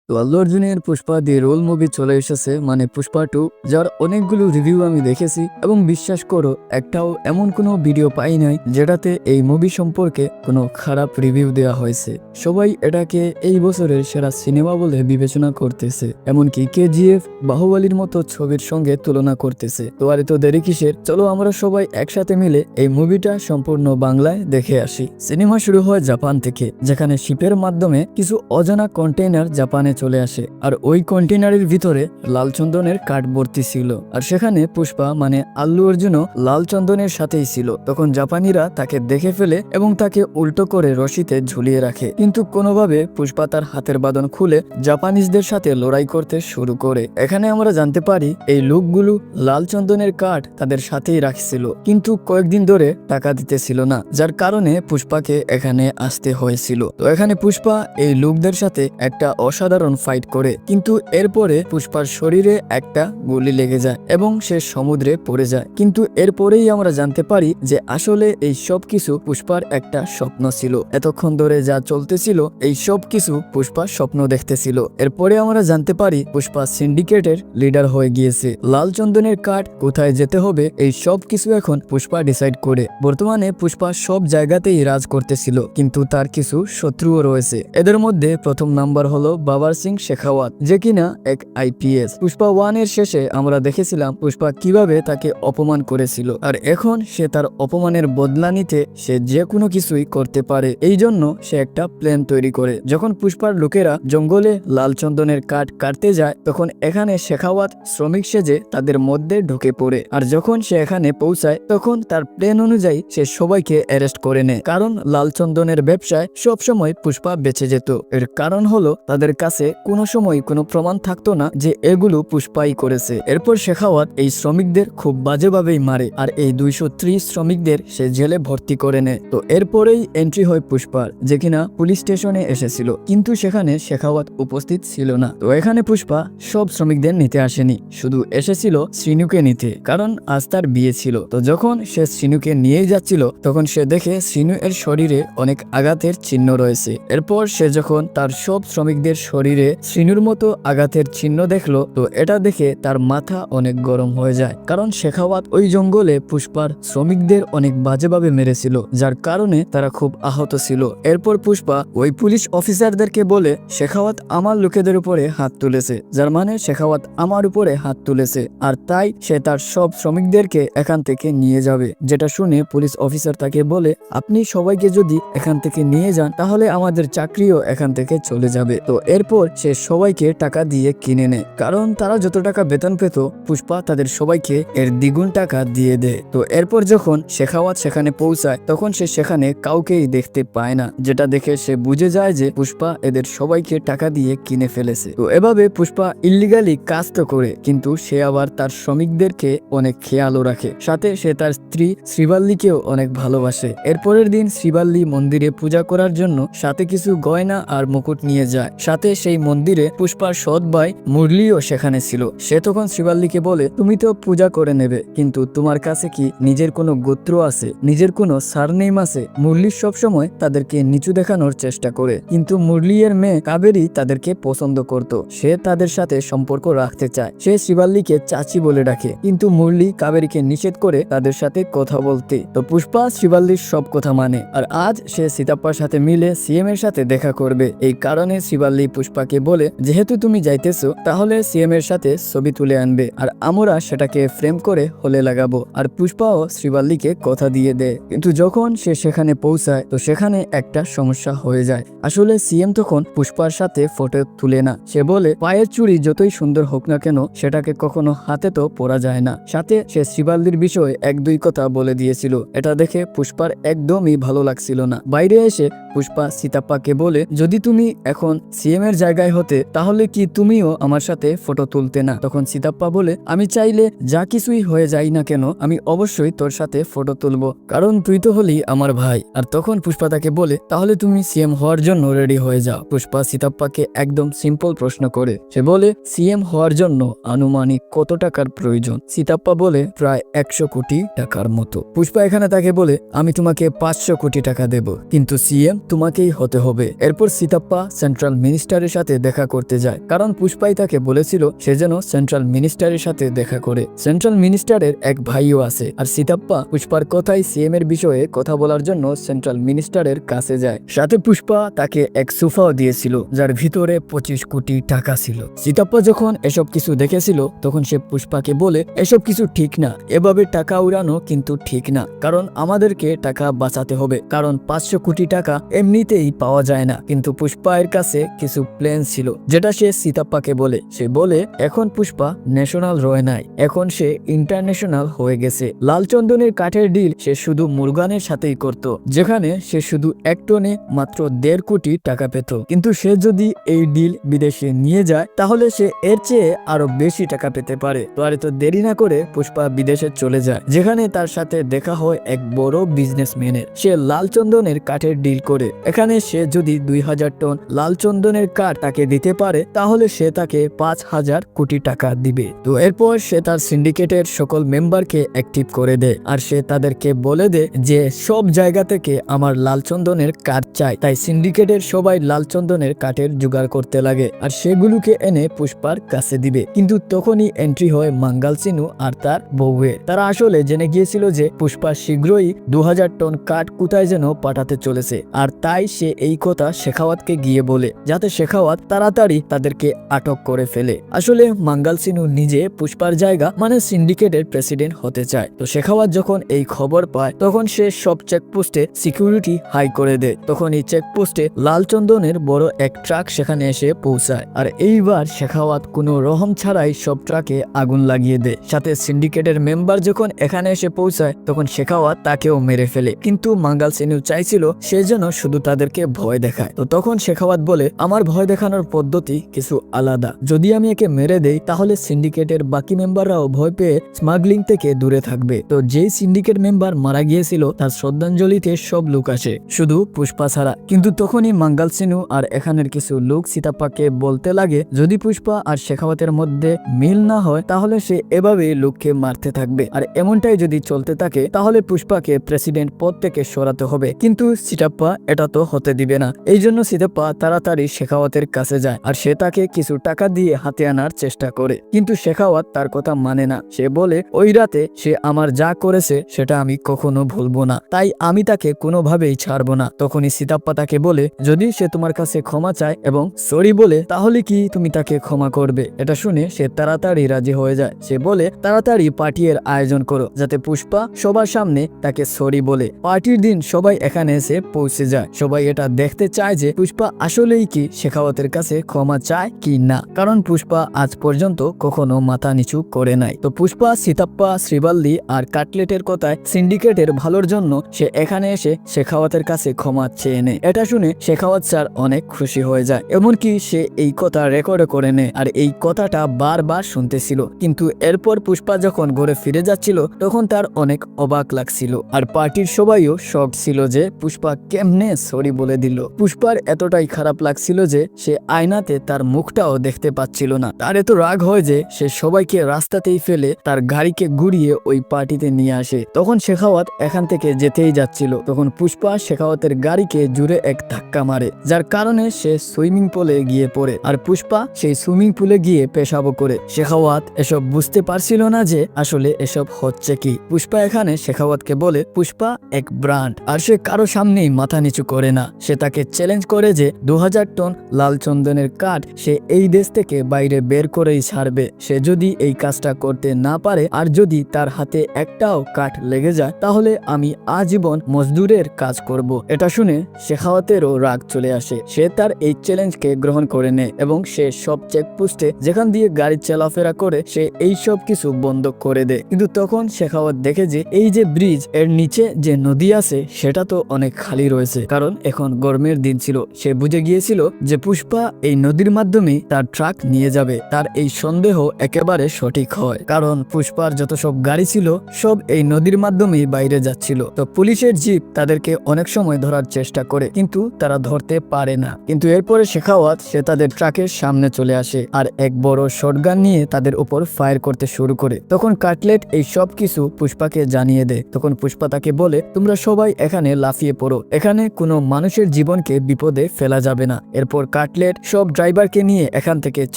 তো আল্লু অর্জুনের Pushpa the role movie চলে এসেছে, মানে পুষ্পা 2, যার অনেকগুলো রিভিউ আমি দেখেছি এবং বিশ্বাস করো একটাও এমন কোনো ভিডিও পাই নাই যেটাতে এই মুভি সম্পর্কে কোনো খারাপ রিভিউ দেওয়া হয়েছে। সবাই এটাকে এই বছরের সেরা সিনেমা বলে বিবেচনা করতেছে, এমনকি কেজিএফ, বাহুবলীর মতো ছবির সঙ্গে তুলনা করতেছে। তো আর এত দেরি কিসের, চলো আমরা সবাই একসাথে মিলে এই মুভিটা সম্পূর্ণ বাংলায় দেখে আসি। সিনেমা শুরু হয় জাপান থেকে, যেখানে শিপের মাধ্যমে কিছু অজানা কন্টেইনার জাপানে চলে আসে, আর ওই কন্টেইনারের ভিতরে লাল চন্দনের কাঠ ভর্তি ছিল। আর সেখানে পুষ্পা মানে আল্লু অর্জুনও লাল চন্দনের সাথেই ছিল। তখন জাপানিরা তাকে দেখে ফেলে এবং তাকে উল্টো করে রশিতে ঝুলিয়ে রাখে, কিন্তু কোনোভাবে পুষ্পা তার হাতের বাঁধন খুলে জাপানিজদের সাথে লড়াই করতে শুরু করে। এখানে আমরা জানতে পারি এই লোকগুলো লাল চন্দনের কাঠ তাদের সাথেই রাখছিল, কিন্তু কয়েকদিন ধরে টাকা দিতেছিল না, যার কারণে পুষ্পাকে এখানে আসতে হয়েছিল। তো এখানে পুষ্পা এই লোকদের সাথে একটা অসাধারণ ফাইট করে, কিন্তু এরপরে পুষ্পার শরীরে একটা গুলি লেগে যায় এবং সে সমুদ্রে পড়ে যায়। কিন্তু এরপরেই আমরা জানতে পারি যে আসলে এই সব কিছু পুষ্পার একটা স্বপ্ন ছিল। এতক্ষণ ধরে যা চলতেছিল এই সব কিছু পুষ্পা স্বপ্ন দেখতেছিল। এরপরে আমরা জানতে পারি পুষ্পা সিন্ডিকেটের লিডার হয়ে গিয়েছে। লাল চন্দনের কাঠ কোথায় যেতে হবে এই সব কিছু এখন পুষ্পা ডিসাইড করে। বর্তমানে পুষ্পা সব জায়গাতেই রাজ করতেছিল, কিন্তু তার কিছু শত্রুও রয়েছে। এদের মধ্যে প্রথম নাম্বার হলো বাবার সিং শেখাওয়াত, যে কিনা এক আইপিএস। পুষ্পা 1 এর শেষে আমরা দেখেছিলাম পুষ্পা কিভাবে তাকে অপমান করেছিল, আর এখন সে তার অপমানের বদলা নিতে সে যে কোনো কিছুই করতে পারে। এই জন্য সে একটা প্ল্যান তৈরি করে। যখন পুষ্পার লোকেরা জঙ্গলে লাল চন্দনের কাঠ কাটতে যায়, তখন এখানে শেখাওয়াত শ্রমিক সেজে তাদের মধ্যে ঢুকে পড়ে। আর যখন সে এখানে পৌঁছায় তখন তার প্ল্যান অনুযায়ী সে সবাইকে অ্যারেস্ট করে নেয়, কারণ লাল চন্দনের ব্যবসায় সবসময় পুষ্পা বেঁচে যেত। এর কারণ হলো তাদের কাছে কোনো সময় কোনো প্রমাণ থাকতো না যে এগুলো পুষ্পাই করেছে। এরপর শেখাওয়াত এই শ্রমিকদের খুব বাজেভাবেই মারে, আর এই 230 শ্রমিকদের সে জেলে ভর্তি করে নেয়। তো এরপরেই এন্ট্রি হয় পুষ্পার, যে কিনা পুলিশ স্টেশনে এসেছিল, কিন্তু সেখানে শেখাওয়াত উপস্থিত ছিল না। তো এখানে পুষ্পা সব শ্রমিকদের নিতে আসেনি, শুধু এসেছিল শ্রীনুকে নিতে, কারণ আজ তার বিয়ে ছিল। তো যখন সে শ্রীনুকে নিয়ে যাচ্ছিল তখন সে দেখে শ্রীনু এর শরীরে অনেক আঘাতের চিহ্ন রয়েছে। এরপর সে যখন তার সব শ্রমিকদের শরীরে শ্রীনুর মতো আঘাতের চিহ্ন দেখলো, তো এটা দেখে তার মাথা অনেক গরম হয়ে যায়, কারণ শেখাওয়াত ওই জঙ্গলে পুষ্পার শ্রমিকদের অনেক বাজেভাবে মেরেছিল, যার কারণে তারা খুব আহত ছিল। এরপর পুষ্পা ওই পুলিশ অফিসারদেরকে বলে শেখাওয়াত আমার লোকেদের উপরে হাত তুলেছে, যার মানে শেখাওয়াত আমার উপরে হাত তুলেছে, আর তাই সে তার সব শ্রমিকদেরকে এখান থেকে নিয়ে যাবে। যেটা শুনে পুলিশ অফিসার তাকে বলে আপনি সবাইকে যদি এখান থেকে নিয়ে যান তাহলে আমাদের চাকরিও এখান থেকে চলে যাবে। তো এরপর সে সবাইকে টাকা দিয়ে কিনে নেয়, কারণ তারা যত টাকা বেতন পেত পুষ্পা তাদের সবাইকে এর দ্বিগুণ টাকা দিয়ে দেয়। তো এরপর যখন শেখাওয়াত সেখানে পৌঁছায় তখন সে সেখানে কাউকেই দেখতে পায় না, যেটা দেখে সে বুঝে যায় যে পুষ্পা এদের সবাইকে টাকা দিয়ে কিনে ফেলেছে। তো এভাবে পুষ্পা ইল্লিগালি কাজ তো করে, কিন্তু সে আবার তার শ্রমিকদেরকে অনেক খেয়ালও রাখে, সাথে সে তার স্ত্রী শ্রীবাল্লিকেও অনেক ভালোবাসে। এরপরের দিন শ্রীবাল্লি মন্দিরে পূজা করার জন্য সাথে কিছু গয়না আর মুকুট নিয়ে যায়। সাথে সেই মন্দিরে পুষ্পার সৎ ভাই মুরলিও সেখানে ছিল। সে তখন শ্রীবাল্লিকে বলে তুমি তো পূজা করে নেবে, কিন্তু তোমার কাছে কি নিজের কোনো গোত্র আছে, নিজের কোনো সারনেম আছে? মুরলি সবসময় তাদেরকে নিচু দেখানোর চেষ্টা করে, কিন্তু মুরলি এর মেয়ে কাবেরী তাদেরকে পছন্দ করত। সে তাদের সাথে সম্পর্ক রাখতে চায়। সে শ্রীবাল্লিকে চাচি বলে ডাকে, কিন্তু মুরলি কাবেরীকে নিষেধ করে তাদের সাথে কথা বলতে। তো পুষ্পা শ্রীবাল্লির সব কথা মানে, আর আজ সে সীতাপ্পার সাথে মিলে সিএম এর সাথে দেখা করবে। এই কারণে শ্রীবাল্লি পুষ্পাকে বলে যেহেতু তুমি যাইতেছো তাহলে সিএম এর সাথে ছবি তুলে আনবে, আর আমরা সেটাকে ফ্রেম করে হলে লাগাবো। আর পুষ্পাও শ্রীবাল্লিকে কথা দিয়ে দেয়, কিন্তু যখন সে সেখানে পৌঁছায় তো সেখানে একটা সমস্যা হয়ে যায়। আসলে সিএম তখন পুষ্পার সাথে ফটো তুলে না। সে বলে পায়ের চুড়ি যতই সুন্দর হোক না কেন সেটাকে কখনো হাতে তো পরা যায় না। সাথে সে শ্রীবাল্লির বিষয়ে 1-2 কথা বলে দিয়েছিল। এটা দেখে পুষ্পার একদমই ভালো লাগছিল না। বাইরে এসে পুষ্পা সীতাপ্পাকে বলে যদি তুমি এখন সিএম এর জায়গায় হতে তাহলে কি তুমিও আমার সাথে ফটো তুলতে না? তখন সীতাপ্পা বলে আমি চাইলে যা কিছুই হয়ে যাই না কেন আমি অবশ্যই তোর সাথে ফটো তুলবো, কারণ তুই তো হলি আমার ভাই। আর তখন পুষ্পা তাকে বলে তাহলে তুমি সিএম হওয়ার জন্য রেডি হয়ে যাও। পুষ্পা সীতাপ্পাকে একদম সিম্পল প্রশ্ন করে। সে বলে সিএম হওয়ার জন্য আনুমানিক কত টাকার প্রয়োজন? সীতাপ্পা বলে প্রায় 100 কোটি টাকার মতো। পুষ্পা এখানে তাকে বলে আমি তোমাকে 500 কোটি টাকা দেব, কিন্তু সিএম তোমাকেই হতে হবে। এরপর সীতাপ্পা সেন্ট্রাল মিনিস্টারের সাথে দেখা করতে যায়, কারণ পুষ্পাই তাকে বলেছিল সে যেন সেন্ট্রাল মিনিস্টারের সাথে দেখা করে। সেন্ট্রাল মিনিস্টারের এক ভাইও আছে, আর সিতাপ্পা পুষ্পার কথাই সিএম এর বিষয়ে কথা বলার জন্য সেন্ট্রাল মিনিস্টারের কাছে যায়। সাথে পুষ্পা তাকে এক সোফাও দিয়েছিল যার ভিতরে 25 কোটি টাকা ছিল। সিতাপ্পা যখন এসব কিছু দেখেছিল তখন সে পুষ্পাকে বলে এসব কিছু ঠিক না, এভাবে টাকা উড়ানো কিন্তু ঠিক না, কারণ আমাদেরকে টাকা বাঁচাতে হবে, কারণ 500 কোটি টাকা এমনিতেই পাওয়া যায় না। কিন্তু পুষ্পা এর কাছে কিছু প্ল্যান ছিল যেটা সে সিতাপ্পাকে বলে। সে বলে এখন পুষ্পা ন্যাশনাল রয় নাই, এখন সে ইন্টারন্যাশনাল হয়ে গেছে। লালচন্দনের কাঠের ডিল সে শুধু মুরগানের সাথেই করত, যেখানে সে শুধু এক টনে মাত্র 1.5 কোটি টাকা পেত। কিন্তু সে যদি এই ডিল বিদেশে নিয়ে যায় তাহলে সে এর চেয়ে আরো বেশি টাকা পেতে পারে। তো আর তো দেরি না করে পুষ্পা বিদেশে চলে যায়, যেখানে তার সাথে দেখা হয় এক বড় বিজনেসম্যানের। সে লালচন্দনের কাঠের ডিল করে। এখানে সে যদি 2000 টন লালচন্দনের কাঠ তাকে দিতে পারে তাহলে সে তাকে 5000 কোটি টাকা দিবে। তো এরপর সে তার সিন্ডিকেটের সকল মেম্বারকে অ্যাক্টিভ করে দেয়, আর সে তাদেরকে বলে দেয় যে সব জায়গা থেকে আমার লালচন্দনের কাঠ চাই। তাই সিন্ডিকেটের সবাই লালচন্দনের কাঠের জোগাড় করতে লাগে, আর সেগুলোকে এনে পুষ্পার কাছে দিবে। কিন্তু তখনই এন্ট্রি হয় মাঙ্গাল সিনু আর তার বউয়ের। তারা আসলে জেনে গিয়েছিল যে পুষ্পা শীঘ্রই 2000 টন কাঠ কোথায় যেন পাঠাতে চলেছে, আর তাই সে এই কথা শেখাওয়াতকে গিয়ে বলে, যাতে শেখাওয়াত তাড়াতাড়ি তাদেরকে আটক করে ফেলে। আসলে মাঙ্গাল সিনু নিজে পুষ্পার জায়গা মানে সিন্ডিকেটের প্রেসিডেন্ট হতে চায়। তো শেখাওয়াত যখন এই খবর পায় তখন সে সব চেকপোস্টে সিকিউরিটি হাই করে দেয়। তখন এই চেকপোস্টে লালচন্দনের বড় এক ট্রাক সেখানে এসে পৌঁছায়, আর এইবার শেখাওয়াত কোনো রহম ছাড়াই সব ট্রাকে আগুন লাগিয়ে দেয়। সাথে সিন্ডিকেটের মেম্বার যখন এখানে এসে পৌঁছায় তখন শেখাওয়াত তাকেও মেরে ফেলে। কিন্তু মাঙ্গাল সিনু চাইছিল সে যেন শুধু তাদেরকে ভয় দেখায়। তো তখন শেখাওয়াত বলে আমার ভয় দেখানোর পদ্ধতি কিছু আলাদা, যদি আমি একে মেরে দেই তাহলে সিন্ডিকেটের বাকি মেম্বাররাও ভয় পেয়ে স্মাগলিং থেকে দূরে থাকবে। তো যেই সিন্ডিকেট মেম্বার মারা গিয়েছিল তার শ্রদ্ধাঞ্জলিতে সব লোক আসে শুধু পুষ্পা ছাড়া। কিন্তু তখনই মাঙ্গাল সিনু আর এখানের কিছু লোক সিতাপ্পাকে বলতে লাগে যদি পুষ্পা আর শেখাওয়াতের মধ্যে মিল না হয় তাহলে সে এভাবেই লোককে মারতে থাকবে, আর এমনটাই যদি চলতে থাকে তাহলে পুষ্পাকে প্রেসিডেন্ট পদ থেকে সরাতে হবে। কিন্তু সিতাপ্পা এটা তো হতে দিবে না। এই জন্য সিতাপ্পা তাড়াতাড়ি শেখাওয়াতের কাছে যায়, আর সে তাকে কিছু টাকা দিয়ে হাতে আনার চেষ্টা করে। কিন্তু শেখাওয়াত তার কথা মানে না। সে বলে ওই রাতে সে আমার যা করেছে সেটা আমি কখনো ভুলবো না, তাই আমি তাকে কোনোভাবেই ছাড়বো না। তখনই সিতাপ্পা তাকে বলে যদি সে তোমার কাছে ক্ষমা চায় এবং সরি বলে তাহলে কি তুমি তাকে ক্ষমা করবে? এটা শুনে সে তাড়াতাড়ি রাজি হয়ে যায়। সে বলে তাড়াতাড়ি পার্টির আয়োজন করো যাতে পুষ্পা সবার সামনে তাকে সরি বলে। পার্টির দিন সবাই এখানে এসে পৌঁছে যায়। সবাই এটা দেখতে চায় যে পুষ্পা আসলেই কি শেখাওয়াতের কাছে ক্ষমা চায় কি না, কারণ পুষ্পা আজ পর্যন্ত কখনো মাথা নিচু করে নাই। তো পুষ্পা সিতাপ্পা শ্রীবাল্লি আর কাটলেটের কথায় সিন্ডিকেটের ভালোর জন্য সে এখানে এসে শেখাওয়াতের কাছে ক্ষমা চেয়ে নেয়। এটা শুনে শেখাওয়াত স্যার অনেক খুশি হয়ে যায়, এমনকি সে এই কথা রেকর্ড করে নেয়, আর এই কথাটা বারবার শুনতেছিল। কিন্তু এরপর পুষ্পা যখন ঘরে ফিরে যাচ্ছিল তখন তার অনেক অবাক লাগছিল, আর পার্টির সবাইও শক ছিল যে পুষ্পা কেমনে সরি বলে দিল। পুষ্পার এতটাই খারাপ লাগছিল যে সে আয়নাতে তার মুখটাও দেখতে পাচ্ছিল না। তার এত রাগ হয় যে সে সবাইকে রাস্তাতেই ফেলে তার গাড়িকে ঘুরিয়ে ওই পার্টিতে নিয়ে আসে। তখন শেখাওয়াত এখান থেকে যেতেই যাচ্ছিল, তখন পুষ্পা শেখাওয়াতের গাড়িকে জুড়ে এক ধাক্কা মারে, যার কারণে সে সুইমিং পুলে গিয়ে পড়ে, আর পুষ্পা সেই সুইমিং পুলে গিয়ে পেশাবো করে। শেখাওয়াত এসব বুঝতে পারছিল না যে আসলে এসব হচ্ছে কি। পুষ্পা এখানে শেখাওয়াতকে বলে পুষ্পা এক ব্র্যান্ড, আর সে কারো সামনেই মাথা নিচু করে না। সে তাকে চ্যালেঞ্জ করে যে 2000 টন লাল চন্দনের কাঠ সে এই দেশ থেকে বাইরে বের করেই ছাড়বে। সে যদি এই কাজটা করতে না পারে আর যদি তার হাতে একটাও কাঠ লেগে যায় তাহলে আমি আজীবন মজদুরের কাজ করব। এটা শুনে শেখাওয়াতেরও রাগ চলে আসে। সে তার এই চ্যালেঞ্জকে গ্রহণ করে নেয় এবং সে সব চেকপোস্টে যেখান দিয়ে গাড়ি চলাফেরা করে সে এই সব কিছু বন্ধ করে দেয়। কিন্তু তখন শেখাওয়াত দেখে যে এই যে ব্রিজ এর নিচে যে নদী আছে সেটা তো অনেক খালি রয়েছে, কারণ এখন গরমের দিন ছিল। সে বুঝে গিয়েছিল যে পুষ্পা এই নদীর মাধ্যমে তার ট্রাক নিয়ে যাবে। তার এই সন্দেহ একেবারে সঠিক হয়, কারণ পুষ্পার যত সব গাড়ি ছিল সব এই নদীর মাধ্যমেই বাইরে যাচ্ছিল। তো পুলিশের জিপ তাদেরকে অনেক সময় ধরার চেষ্টা করে কিন্তু তারা ধরতে পারে না। কিন্তু এরপরে শেখাওয়াত সে তাদের ট্রাকের সামনে চলে আসে আর এক বড় শটগান নিয়ে তাদের উপর ফায়ার করতে শুরু করে। তখন কাটলেট এই সব কিছু পুষ্পাকে জানিয়ে দেয়। তখন পুষ্পা তাকে বলে তোমরা সবাই এখানে লাফিয়ে পড়ো, এখানে কোনো মানুষের জীবনকে বিপদে ফেলা যাবে না। এরপর কাটলেট সব ড্রাইভারকে নিয়ে এখান থেকে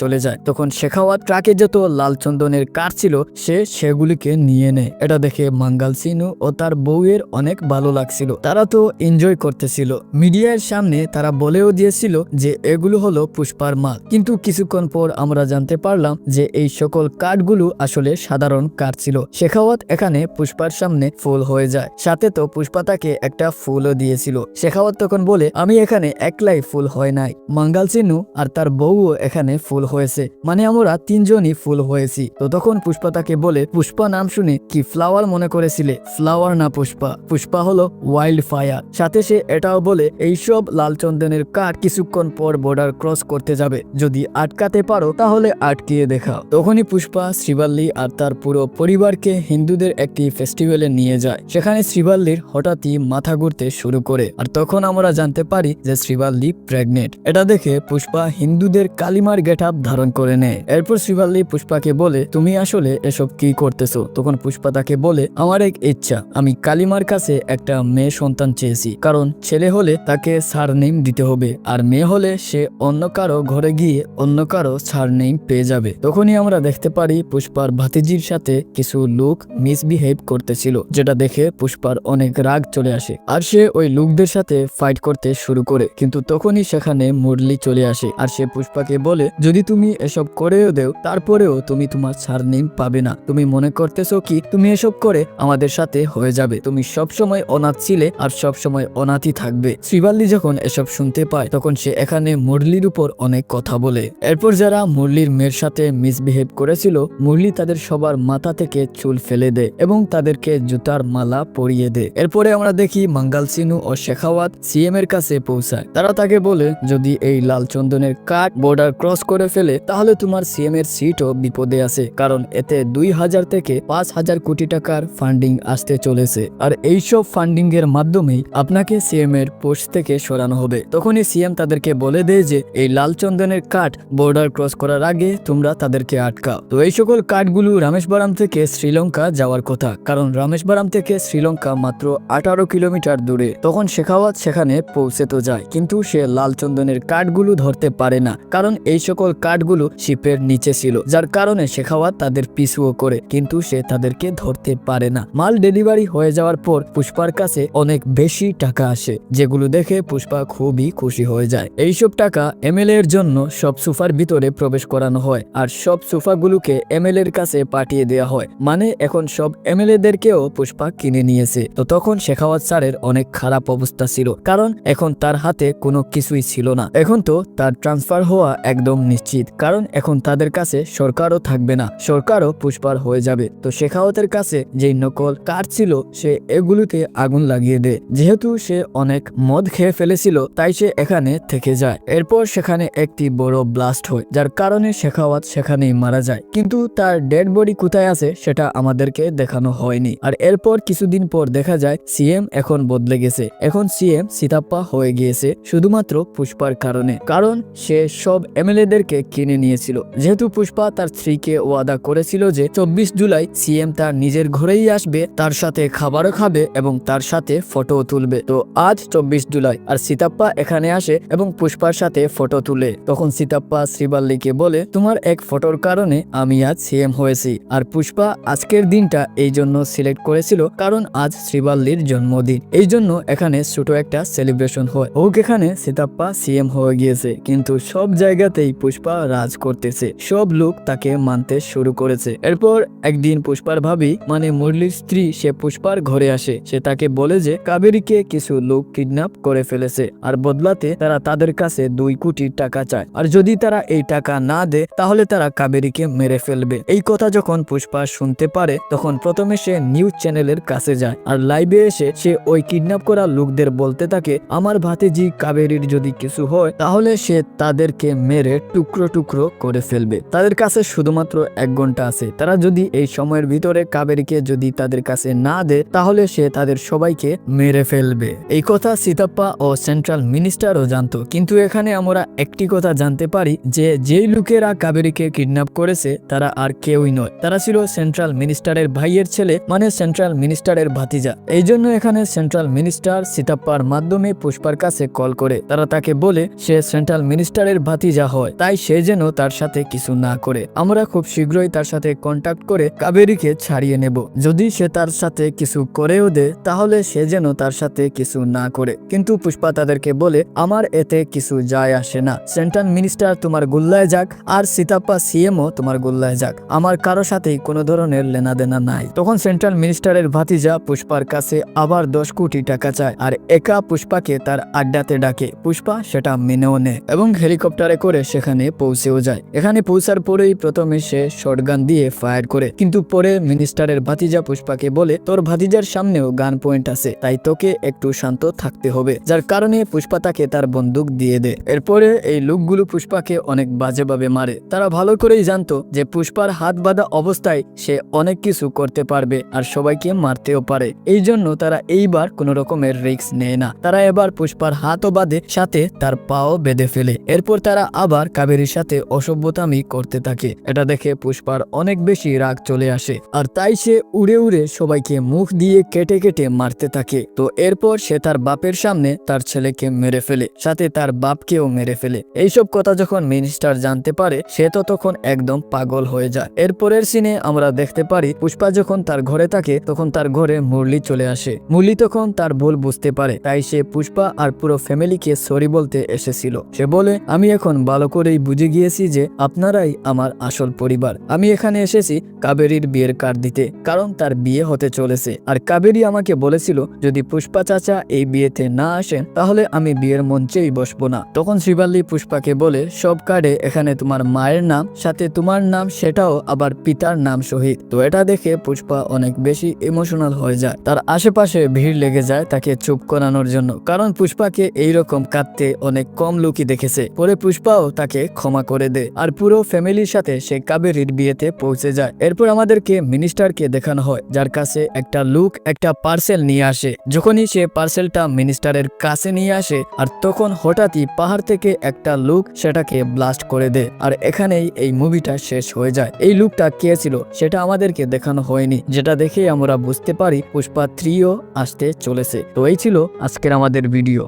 চলে যায়। তখন শেখাওয়াত ট্রাকে যত লাল চন্দনের কাঠ ছিল সে সেগুলিকে নিয়ে নেয়। এটা দেখে মাঙ্গাল সিনু ও তার বউয়ের অনেক ভালো লাগছিল, তারা তো এনজয় করতেছিল। মিডিয়ার সামনে তারা বলেও দিয়েছিল যে এগুলো হলো পুষ্পার মাল, কিন্তু কিছুক্ষণ পর আমরা জানতে পারলাম যে এই সকল কাঠগুলো আসলে সাধারণ কাঠ ছিল। শেখাওয়াত এখানে পুষ্পার সামনে ফুল হয়ে যায়, সাথে তো পুষ্পা তাকে একটা ফুলও দিয়েছিল। শেখাওয়াত তখন বলে আমি এখানে একলাই ফুল হয় নাই, মাঙ্গাল সিনু আর তার বউও এখানে ফুল হয়েছে, মানে আমরা তিনজনই ফুল হয়েছি। তো তখন পুষ্পা তাকে বলে পুষ্পা নাম শুনে কি ফ্লাওয়ার মনে করেছিলে? ফ্লাওয়ার না পুষ্পা, পুষ্পা হলো ওয়াইল্ড ফায়ার। সাথে সে এটাও বলে এইসব লাল চন্দনের কাঠ কিছুক্ষণ পর বর্ডার ক্রস করতে যাবে, যদি আটকাতে পারো তাহলে আটকিয়ে দেখাও। তখনই পুষ্পা শ্রীবাল্লি আর তার পুরো পরিবারকে হিন্দুদের একটি ফেস্টিভ্যালে নিয়ে যায়। সেখানে শ্রীবাল্লির হঠাৎই মাথা ঘুরতে শুরু করে, আর তখন আমরা জানতে পারি যে শ্রীবাল্লি প্রেগনেন্ট। এটা দেখে পুষ্পা হিন্দুদের কালিমার গেটআপ ধারণ করে নেয়। এরপর শ্রীবাল্লি পুষ্পাকে বলে তুমি আসলে এসব কি করতেছো? তখন পুষ্পা তাকে বলে আমার এক ইচ্ছা, আমি কালিমার কাছে একটা মেয়ে সন্তান চেয়েছি, কারণ ছেলে হলে তাকে সারনেম দিতে হবে, আর মেয়ে হলে সে অন্য কারো ঘরে গিয়ে অন্য কারো সারনেম পেয়ে যাবে। তখনই আমরা দেখতে পারি পুষ্পার ভাতিজির সাথে কিছু লোক মিসবিহেভ করতেছিল, যেটা দেখে পুষ্পার অনেক রাগ চলে আসে, আর সে ওই লোকদের সাথে ফাইট করতে শুরু করে। কিন্তু তখনই সেখানে মুরলি চলে আসে, আর সে পুষ্পাকে বলে যদি তুমি এসব করেও দেও তারপরেও তুমি তোমার সারনেম পাবে না। তুমি মনে করতেছো কি তুমি এসব করে আমাদের সাথে হয়ে যাবে? তুমি সবসময় অনাথ ছিলে আর সবসময় অনাথই থাকবে। শ্রীবাল্লি যখন এসব শুনতে পায় তখন সে এখানে মুরলির উপর অনেক কথা বলে। এরপর যারা মুরলির মেয়ের সাথে মিসবিহেভ করেছিল, মুরলি তাদের সবার মাথা থেকে চুল ফেলে দেয় এবং তাদেরকে জুতার মালা পরিয়ে দেয়। এরপরে আমরা দেখি মাঙ্গাল সিনু ও শেখাওয়াত সিএম এর কাছে পৌঁছায়। তারা তাকে বলে যদি এই লাল চন্দনের কাঠ বর্ডার ক্রস করে ফেলে তাহলে তোমার সিএম এর সিটও বিপদে আছে, কারণ এতে 2000 থেকে 5000 কোটি টাকার ফান্ডিং আসতে চলেছে, আর এইসব ফান্ডিং এর মাধ্যমেই আপনাকে সিএম এর পোস্ট থেকে সরানো হবে। তখনই সিএম তাদেরকে বলে দেয় যে এই লাল চন্দনের কাঠ বর্ডার ক্রস করার আগে তোমরা তাদেরকে আটকাও। তো এই সকল কাঠগুলো রামেশ্বরম থেকে শ্রীলঙ্কা যাওয়ার কথা, কারণ রামেশ্বরম থেকে শ্রীলঙ্কা মাত্র 18 কিলোমিটার দূরে। তখন শেখাওয়াত সেখানে পৌঁছে তো যায়, কিন্তু সে লাল চন্দনের কাঠগুলো ধরতে পারে না, কারণ এই সকল কাঠগুলো শিপের নিচে ছিল, যার কারণে শেখাওয়াত তাদের পিছুও করে, কিন্তু সে তাদেরকে ধরতে পারে না। মাল ডেলিভারি হয়ে যাওয়ার পর পুষ্পার কাছে অনেক বেশি টাকা আসে, যেগুলো দেখে পুষ্পা খুবই খুশি হয়ে যায়। এইসব টাকা এমএলএ এর জন্য সব সোফার ভিতরে প্রবেশ করানো হয়, আর সব সোফাগুলোকে এমএলএ এর কাছে পাঠিয়ে দেওয়া হয়, মানে এখন সব এমএলএ দেরকেও পুষ্পা কিনে নিয়েছে। তো তখন শেখাওয়াত স্যারের অনেক খারাপ অবস্থা ছিল, কারণ এখন তার হাতে কোনো কিছুই ছিল না। এখন তো তার ট্রান্সফার হওয়া একদম নিশ্চিত, কারণ এখন তাদের কাছে সরকারও থাকবে না, সরকারও পুষ্পার হয়ে যাবে। তো শেখাওয়াতের কাছে যেই নকল কাঠ ছিল সে এগুলোতে আগুন লাগিয়ে দেয়। যেহেতু সে অনেক মদ খেয়ে ফেলেছিল তাই সে এখানে থেকে যায়। এরপর সেখানে একটি বড় ব্লাস্ট হয়, যার কারণে শেখাওয়াত সেখানেই মারা যায়, কিন্তু তার ডেড বডি কোথায় আছে সেটা আমাদেরকে দেখানো হয়নি। আর এরপর কিছুদিন পর দেখা যায় সিএম এখন বদলে গেছে, এখন সিএম সিতাপ্পা হয়ে গিয়েছে শুধুমাত্র পুষ্পার কারণে, কারণ সে সব এমএলএ দেরকে কিনে নিয়েছিল। যেহেতু পুষ্পা তার স্ত্রীকে ওয়াদা করেছিল যে 24 জুলাই সিএম তার নিজের ঘরেই আসবে, তার সাথে খাবারও খাবে এবং তার সাথে ফটো তুলবে। তো আজ 24 জুলাই আর সিতাপ্পা এখানে আসে এবং পুষ্পার সাথে ফটো তুলে। তখন সিতাপ্পা শ্রীবাল্লিকে বলে তোমার এক ফটোর কারণে আমি আজ সিএম হয়েছি। আর পুষ্পা আজকের দিনটা এই জন্য সিলেক্ট করেছিল কারণ আজ শ্রীবাল্লির জন্মদিন, এই জন্য এখানে ছোট একটা সেলিব্রেশন হয়। হোক এখানে সিতাপ্পা সিএম হয়ে গিয়েছে, কিন্তু সব জায়গাতেই পুষ্পা রাজ করতেছে, সব লোক তাকে মানতে শুরু করেছে। এরপর একদিন পুষ্পার ভাবি মানে মুরলির স্ত্রী সে পুষ্পার ঘরে আসে, সে তাকে বলে যে কাবেরীকে কিছু লোক কিডন্যাপ করে ফেলেছে, আর বদলাতে তারা তাদের কাছে 2 কোটি টাকা চায়, আর যদি তারা এই টাকা না দেয় তাহলে তারা কাবেরীকে মেরে ফেলবে। এই কথা যখন পুষ্পা শুনতে পারে তখন প্রথমে সে নিউজ চ্যানেলের কাছে যায়, আর লাইভে এসে সে ওই কিডন্যাপ করা লোকদের বলতে থাকে আমার ভাতিজি কাবেরীর যদি কিছু হয় তাহলে সে তাদেরকে মেরে টুকরো টুকরো করে ফেলবে। তাদের কাছে শুধুমাত্র 1 ঘন্টা আছে, তারা যদি এই সময়ের ভিতরে কাবেরীকে যদি তাদের কাছে না দেয় তাহলে সে তাদের সবাইকে মেরে ফেলবে। এই কথা সিতাপ্পা ও সেন্ট্রাল মিনিস্টারও জানতো, কিন্তু এখানে আমরা একটি কথা জানতে পারি যে যেই লোকেরা কাবেরীকে কিডন্যাপ করেছে তারা আর কেউই নয়, তারা ছিল সেন্ট্রাল মিনিস্টারের ভাইয়ের ছেলে, মানে সেন্ট্রাল মিনিস্টারের ভাতিজা। এই জন্য এখানে সেন্ট্রাল মিনিস্টার সিতাপ্পার মাধ্যমে পুষ্পার কাছে কল করে, তারা তাকে বলে সে সেন্ট্রাল মিনিস্টারের ভাতিজা হয়, তাই সে যেন তার সাথে কিছু না করে। আমরা খুব শীঘ্রই তার সাথে কন্ট্যাক্ট করে কাবেরীকে ছাড়িয়ে নেব। যদি সে তার সাথে কিছু করেও দেয় তাহলে সে যেন তার সাথে কিছু না করে। কিন্তু পুষ্পা তাদেরকে বলে, আমার এতে কিছু যায় আসে না, সেন্ট্রাল মিনিস্টার তোমার গুল্লায় যাক আর সীতাপ্পা সিএমও তোমার গুল্লায় যাক, আমার কারো সাথেই কোনো ধরনের লেনাদেনা নাই। তখন সেন্ট্রাল মিনিস্টারের ভাতিজা পুষ্পার কাছে আবার 10 কোটি টাকা চায় আর একা পুষ্পাকে তার আড্ডাতে ডাকে। পুষ্পা সেটা মেনেও নেয় এবং হেলিকপ্টারে করে সেখানে পৌঁছেও যায়। এখানে পৌঁছার পরেই প্রথমে সে শটগান দিয়ে ফায়ার করে, কিন্তু পরে মিনিস্টারের ভাতিজা পুষ্পাকে বলে, তোর ভাতিজার সামনেও গান পয়েন্ট আছে, তাই তোকে একটু শান্ত থাকতে হবে, যার কারণে পুষ্পা তাকে তার বন্দুক দিয়ে দেয়। এরপরে এই লোকগুলো পুষ্পাকে অনেক বাজেভাবে মারে। তারা ভালো করেই জানতো যে পুষ্পার হাত বাঁধা অবস্থায় সে অনেক কিছু করতে পারবে আর সবাইকে মারতেও পারে। এই জন্য তারা এইবার কোনো রকমের রিস্ক নেয় না। তারা এবার পুষ্পার হাতও বাঁধে, সাথে তার পাও বেঁধে ফেলে। এরপর তারা আবার কাবেরীর সাথে অসভ্যতামি করতে থাকে। এটা দেখে পুষ্পার অনেক বেশি রাগ চলে আসে আর তাই সে উড়ে উড়ে সবাইকে মুখ দিয়ে কেটে কেটে মারতে থাকে। তো এরপর সে তার বাপের সামনে তার ছেলেকে মেরে ফেলে, সাথে তার বাপকেও মেরে ফেলে। এইসব কথা যখন মিনিস্টার জানতে পারে সে তো তখন একদম পাগল হয়ে যায়। এরপরের সিনে আমরা দেখতে পারি পুষ্পা যখন তার ঘরে থাকে তখন তার ঘরে মুরলি চলে আসে। মুরলি তখন তার ভুল বুঝতে পারে, তাই সে পুষ্পা আর পুরো ফ্যামিলিকে সরি বলতে এসেছিল। সে বলে, আমি এখন ভালো করেই বুঝে গিয়েছি যে আপনারাই আমার আসল পরিবার। আমি এখানে এসেছি কাবেরীর বিয়ের কার্ড দিতে, কারণ তার বিয়ে হতে চলেছে। আর কাবেরী আমাকে বলেছিল যদি পুষ্পা চাচা এই বিয়েতে না আসেন তাহলে আমি বিয়ের মঞ্চেই বসবো না। তখন শ্রীবাল্লি পুষ্পাকে বলে, সব কার্ডে এখানে তোমার মায়ের নাম, সাথে তোমার নাম, সেটাও আবার পিতার নাম সহিত। তো এটা দেখে পুষ্পা অনেক বেশি ইমোশনাল হয়ে যায়। তার আশেপাশে ভিড় লেগে যায় তাকে চুপ করানোর জন্য, কারণ পুষ্পাকে এইরকম কাঁদতে অনেক কম লোকই দেখেছে। পরে পুষ্পাও তাকে ক্ষমা করে দেয় আর পুরো ফ্যামিলির সাথে সে কাবেরীর বিয়েতে পৌঁছে যায়। এরপর আমাদেরকে মিনিস্টারকে দেখানো হয়, যার কাছে একটা লোক একটা পার্সেল নিয়ে আসে। যখনই সে পার্সেলটা মিনিস্টারের কাছে নিয়ে আসে আর তখন হঠাৎই পাহাড় থেকে একটা লোক সেটাকে ব্লাস্ট করে দেয়। আর এখানেই এই মুভিটা শেষ হয়ে যায়। এই লোকটা কে ছিল সেটা আমাদেরকে দেখানো হয়নি, যেটা দেখে আমরা বুঝতে পারি পুষ্পা 3ও আসতে চলেছে। তো এই ছিল আজকের আমাদের ভিডিও।